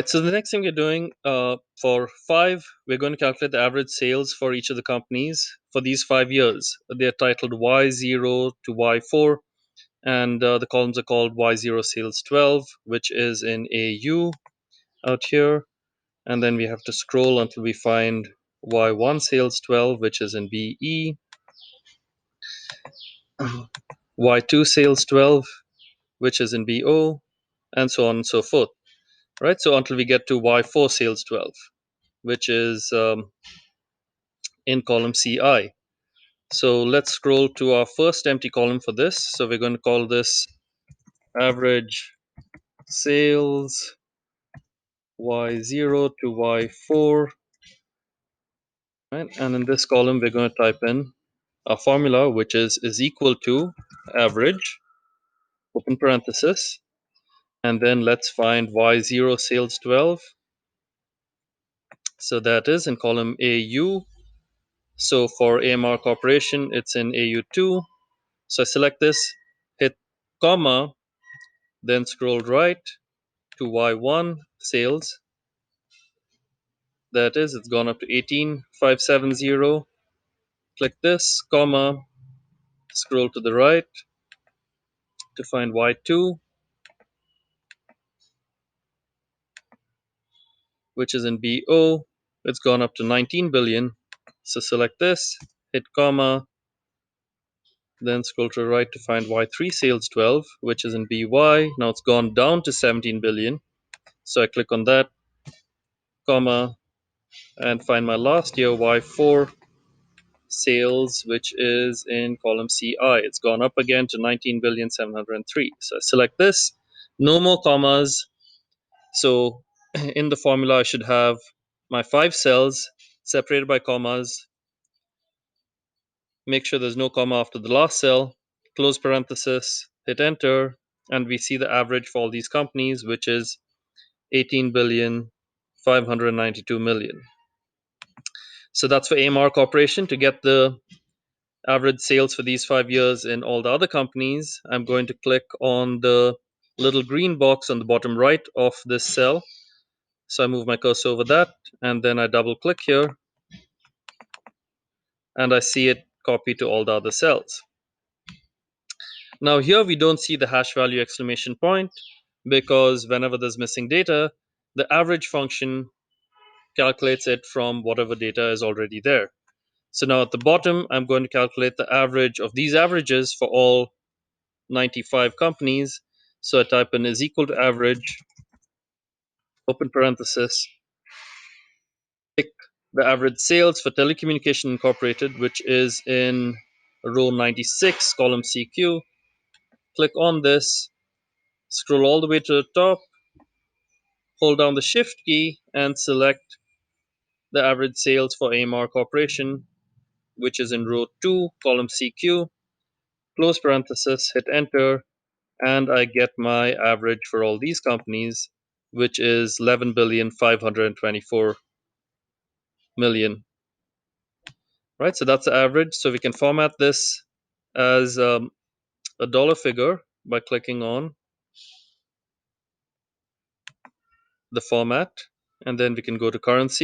So the next thing we're doing for 5, we're going to calculate the average sales for each of the companies for these 5 years. They're titled Y0 to Y4, and the columns are called Y0 sales 12, which is in AU out here. And then we have to scroll until we find Y1 sales 12, which is in BE, Y2 sales 12, which is in BO, and so on and so forth. Right? So until we get to Y4 sales 12, which is in column CI. So let's scroll to our first empty column for this. So we're going to call this average sales Y0 to Y4. Right? And in this column, we're going to type in a formula, which is equal to average, open parenthesis, and then let's find Y0 sales 12. So that is in column AU. So for AMR Corporation, it's in AU2. So I select this, hit comma, then scroll right to Y1 sales. That is, it's gone up to 18,570. Click this, comma, scroll to the right to find Y2, which is in BO. It's gone up to 19 billion. So select this, hit comma, then scroll to the right to find Y3 sales 12, which is in BY. Now it's gone down to 17 billion. So I click on that, comma, and find my last year Y4 sales, which is in column CI. It's gone up again to 19,703,000,000. So I select this, no more commas. So in the formula, I should have my 5 cells separated by commas. Make sure there's no comma after the last cell, close parenthesis, hit enter, and we see the average for all these companies, which is 18,592,000,000. So that's for AMR Corporation. To get the average sales for these 5 years in all the other companies, I'm going to click on the little green box on the bottom right of this cell. So I move my cursor over that, and then I double click here, and I see it copy to all the other cells. Now here we don't see the hash value exclamation point, because whenever there's missing data, the average function calculates it from whatever data is already there. So now at the bottom, I'm going to calculate the average of these averages for all 95 companies. So I type in is equal to average, open parenthesis, pick the average sales for Telecommunication Incorporated, which is in row 96, column CQ. Click on this, scroll all the way to the top, hold down the Shift key, and select the average sales for AMR Corporation, which is in row 2, column CQ. Close parenthesis, hit enter, and I get my average for all these companies, which is 11,524,000,000. Right, so that's the average. So we can format this as a dollar figure by clicking on the format, and then we can go to currency.